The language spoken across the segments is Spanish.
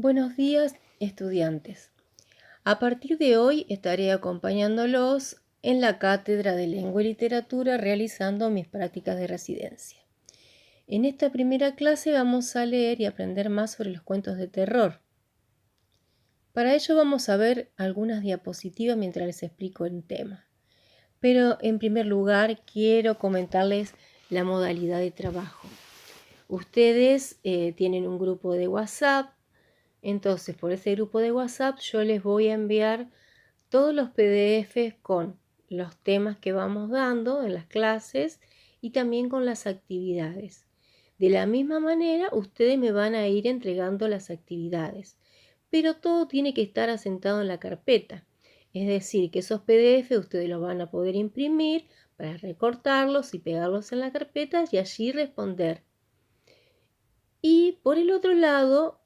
Buenos días, estudiantes. A partir de hoy estaré acompañándolos en la cátedra de Lengua y Literatura realizando mis prácticas de residencia. En esta primera clase vamos a leer y aprender más sobre los cuentos de terror. Para ello vamos a ver algunas diapositivas mientras les explico el tema. Pero en primer lugar quiero comentarles la modalidad de trabajo. Ustedes tienen un grupo de WhatsApp. Entonces, por ese grupo de WhatsApp yo les voy a enviar todos los PDFs con los temas que vamos dando en las clases y también con las actividades. De la misma manera, ustedes me van a ir entregando las actividades, pero todo tiene que estar asentado en la carpeta. Es decir, que esos PDF ustedes los van a poder imprimir para recortarlos y pegarlos en la carpeta y allí responder. Y por el otro lado,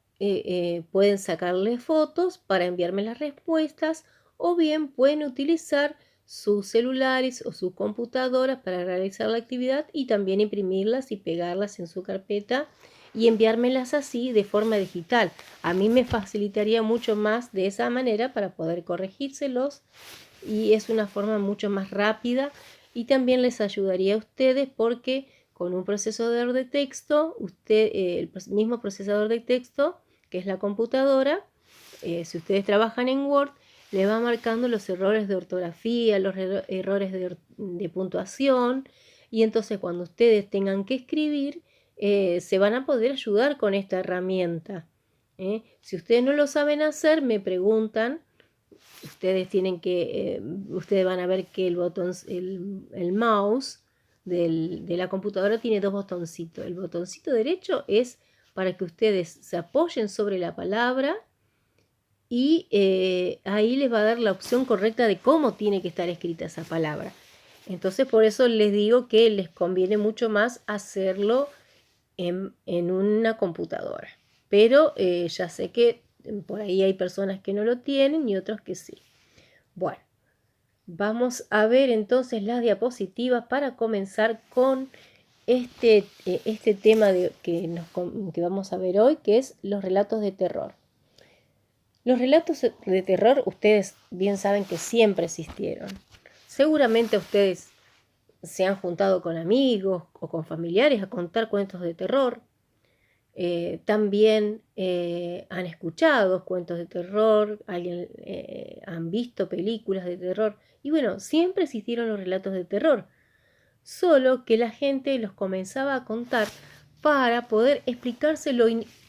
pueden sacarle fotos para enviarme las respuestas o bien pueden utilizar sus celulares o sus computadoras para realizar la actividad y también imprimirlas y pegarlas en su carpeta y enviármelas así de forma digital. A mí me facilitaría mucho más de esa manera para poder corregírselos y es una forma mucho más rápida y también les ayudaría a ustedes porque con un procesador de texto, el mismo procesador de texto, que es la computadora, si ustedes trabajan en Word, le va marcando los errores de ortografía, los errores de puntuación, y entonces cuando ustedes tengan que escribir, se van a poder ayudar con esta herramienta. Si ustedes no lo saben hacer, me preguntan. Ustedes van a ver que el mouse de la computadora tiene dos botoncitos. El botoncito derecho es para que ustedes se apoyen sobre la palabra y ahí les va a dar la opción correcta de cómo tiene que estar escrita esa palabra. Entonces por eso les digo que les conviene mucho más hacerlo en una computadora. Pero ya sé que por ahí hay personas que no lo tienen y otros que sí. Bueno, vamos a ver entonces las diapositivas para comenzar con este tema que vamos a ver hoy, que es los relatos de terror. Los relatos de terror, ustedes bien saben que siempre existieron. Seguramente ustedes se han juntado con amigos o con familiares a contar cuentos de terror. También han escuchado cuentos de terror, han visto películas de terror. Y bueno, siempre existieron los relatos de terror. Solo que la gente los comenzaba a contar para poder explicarse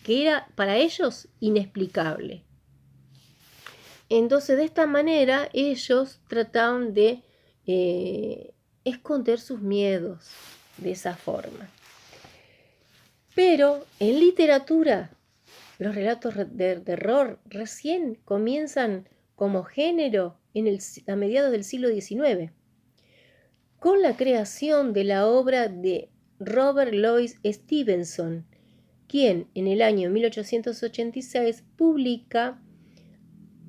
que era para ellos inexplicable. Entonces, de esta manera, ellos trataban de esconder sus miedos de esa forma. Pero en literatura, los relatos de terror recién comienzan como género a mediados del siglo XIX, con la creación de la obra de Robert Louis Stevenson, quien en el año 1886 publica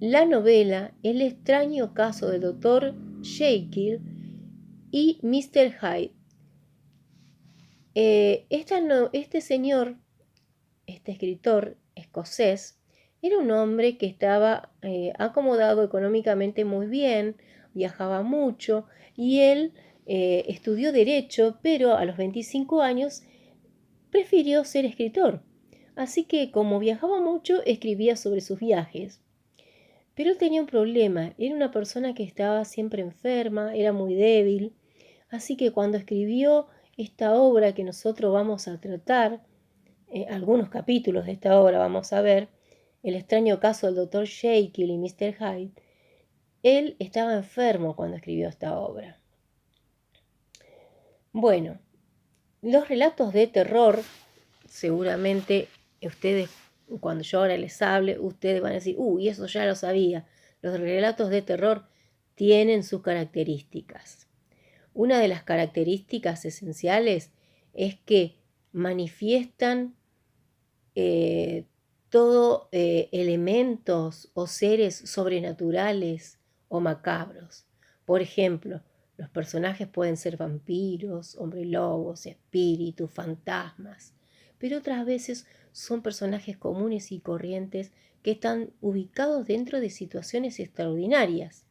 la novela El extraño caso del Dr. Jekyll y Mr. Hyde. Este señor, este escritor escocés, era un hombre que estaba acomodado económicamente muy bien, viajaba mucho y él estudió Derecho, pero a los 25 años prefirió ser escritor. Así que como viajaba mucho, escribía sobre sus viajes. Pero él tenía un problema, era una persona que estaba siempre enferma, era muy débil, así que cuando escribió esta obra que nosotros vamos a tratar, algunos capítulos de esta obra vamos a ver, El extraño caso del Dr. Jekyll y Mr. Hyde, él estaba enfermo cuando escribió esta obra. Bueno, los relatos de terror, seguramente ustedes, cuando yo ahora les hable, ustedes van a decir, uy, eso ya lo sabía. Los relatos de terror tienen sus características. Una de las características esenciales es que manifiestan todo elementos o seres sobrenaturales o macabros. Por ejemplo, los personajes pueden ser vampiros, hombres lobos, espíritus, fantasmas, pero otras veces son personajes comunes y corrientes que están ubicados dentro de situaciones extraordinarias,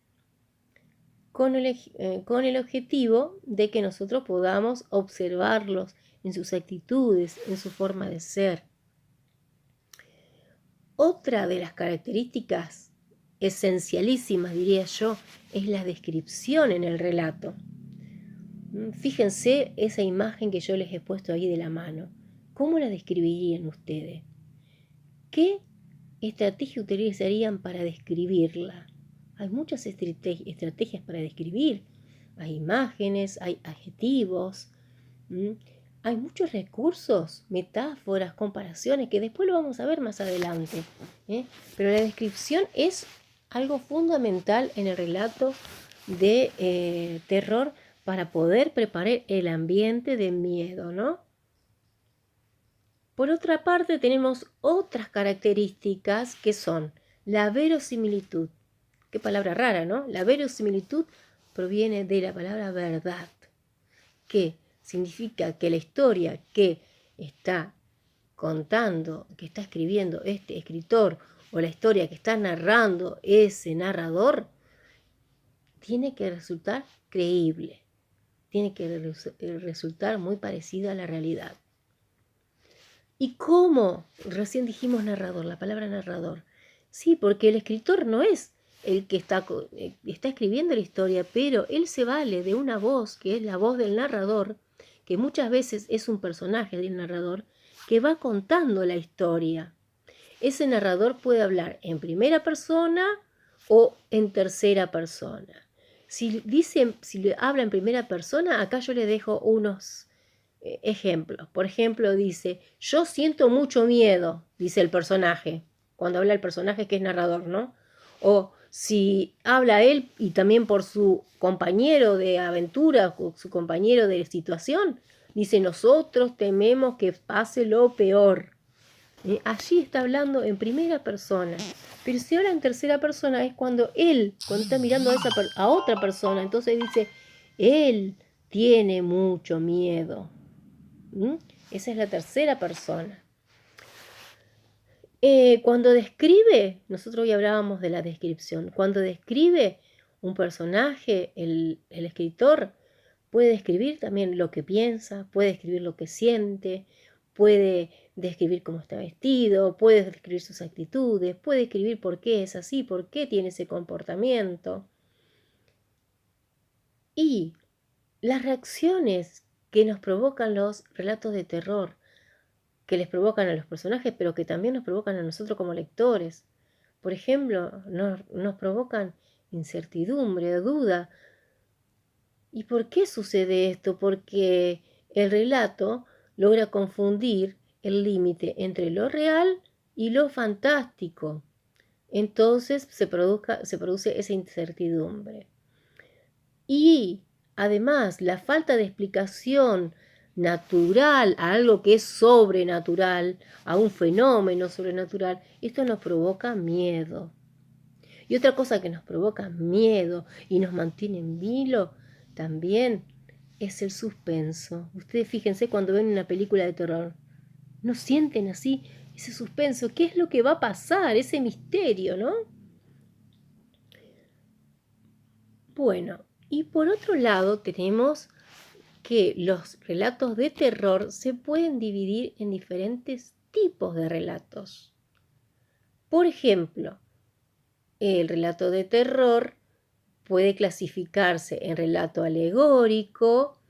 con el objetivo de que nosotros podamos observarlos en sus actitudes, en su forma de ser. Otra de las características esencialísimas, diría yo, es la descripción en el relato. Fíjense esa imagen que yo les he puesto ahí de la mano. ¿Cómo la describirían ustedes? ¿Qué estrategia utilizarían para describirla? Hay muchas estrategias para describir. Hay imágenes, hay adjetivos, hay muchos recursos, metáforas, comparaciones, que después lo vamos a ver más adelante. Pero la descripción es algo fundamental en el relato de terror para poder preparar el ambiente de miedo, ¿no? Por otra parte, tenemos otras características que son la verosimilitud. Qué palabra rara, ¿no? La verosimilitud proviene de la palabra verdad, que significa que la historia que está contando, que está escribiendo este escritor, o la historia que está narrando ese narrador, tiene que resultar creíble, tiene que resultar muy parecida a la realidad. ¿Y cómo? Recién dijimos narrador, la palabra narrador. Sí, porque el escritor no es el que está escribiendo la historia, pero él se vale de una voz, que es la voz del narrador, que muchas veces es un personaje del narrador, que va contando la historia. Ese narrador puede hablar en primera persona o en tercera persona. Si habla en primera persona, acá yo le dejo unos ejemplos. Por ejemplo, dice, yo siento mucho miedo, dice el personaje, cuando habla el personaje que es narrador, ¿no? O si habla él y también por su compañero de aventura, su compañero de situación, dice, nosotros tememos que pase lo peor. Allí está hablando en primera persona. Pero si habla en tercera persona es cuando está mirando a otra persona, entonces dice, él tiene mucho miedo. Esa es la tercera persona. Cuando describe, nosotros hoy hablábamos de la descripción, cuando describe un personaje, el escritor puede describir también lo que piensa, puede describir lo que siente, puede describir cómo está vestido, puede describir sus actitudes, puede describir por qué es así, por qué tiene ese comportamiento. Y las reacciones que nos provocan los relatos de terror, que les provocan a los personajes, pero que también nos provocan a nosotros como lectores. Por ejemplo, nos provocan incertidumbre, duda. ¿Y por qué sucede esto? Porque el relato logra confundir el límite entre lo real y lo fantástico. Entonces se produce esa incertidumbre. Y además, la falta de explicación natural a algo que es sobrenatural, a un fenómeno sobrenatural, esto nos provoca miedo. Y otra cosa que nos provoca miedo y nos mantiene en vilo también es el suspenso. Ustedes fíjense cuando ven una película de terror, ¿no sienten así ese suspenso? ¿Qué es lo que va a pasar? Ese misterio, ¿no? Bueno, y por otro lado tenemos que los relatos de terror se pueden dividir en diferentes tipos de relatos. Por ejemplo, el relato de terror puede clasificarse en relato alegórico,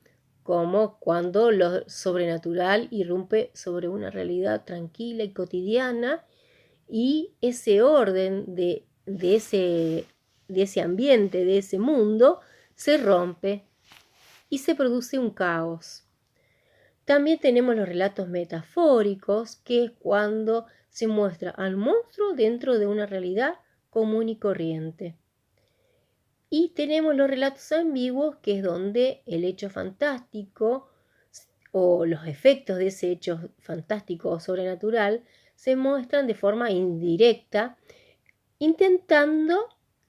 como cuando lo sobrenatural irrumpe sobre una realidad tranquila y cotidiana, y ese orden de ese ambiente, de ese mundo, se rompe y se produce un caos. También tenemos los relatos metafóricos, que es cuando se muestra al monstruo dentro de una realidad común y corriente. Y tenemos los relatos ambiguos, que es donde el hecho fantástico o los efectos de ese hecho fantástico o sobrenatural se muestran de forma indirecta, intentando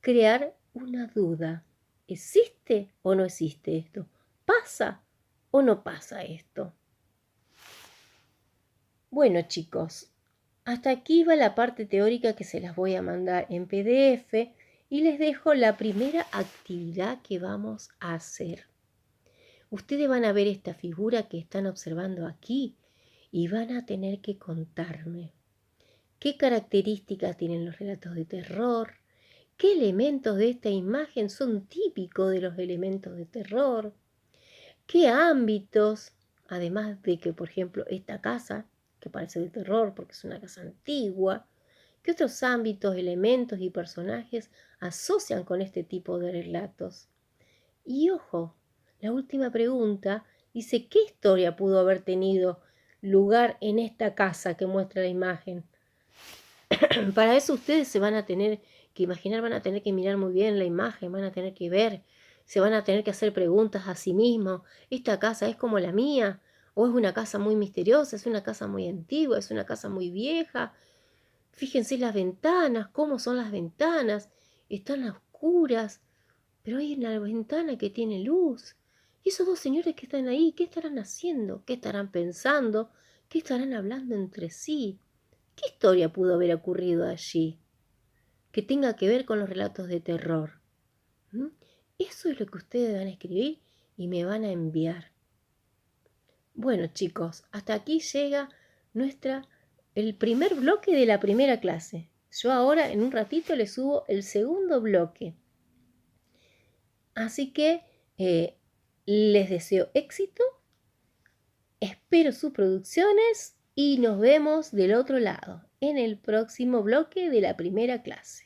crear una duda. ¿Existe o no existe esto? ¿Pasa o no pasa esto? Bueno, chicos, Hasta aquí va la parte teórica que se las voy a mandar en PDF y les dejo la primera actividad que vamos a hacer. Ustedes van a ver esta figura que están observando aquí y van a tener que contarme qué características tienen los relatos de terror, qué elementos de esta imagen son típicos de los elementos de terror, qué ámbitos, además de que, por ejemplo, esta casa, que parece de terror porque es una casa antigua, qué otros ámbitos, elementos y personajes asocian con este tipo de relatos. Y ojo, la última pregunta dice, ¿qué historia pudo haber tenido lugar en esta casa que muestra la imagen? Para eso ustedes se van a tener que imaginar, van a tener que mirar muy bien la imagen, van a tener que ver, se van a tener que hacer preguntas a sí mismos. ¿Esta casa es como la mía? ¿O es una casa muy misteriosa? ¿Es una casa muy antigua? ¿Es una casa muy vieja? Fíjense las ventanas, cómo son las ventanas. Están oscuras, pero hay una ventana que tiene luz. Y esos dos señores que están ahí, ¿qué estarán haciendo? ¿Qué estarán pensando? ¿Qué estarán hablando entre sí? ¿Qué historia pudo haber ocurrido allí que tenga que ver con los relatos de terror? ¿Mm? Eso es lo que ustedes van a escribir y me van a enviar. Bueno, chicos, hasta aquí llega el primer bloque de la primera clase. Yo ahora en un ratito les subo el segundo bloque. Así que les deseo éxito, espero sus producciones y nos vemos del otro lado en el próximo bloque de la primera clase.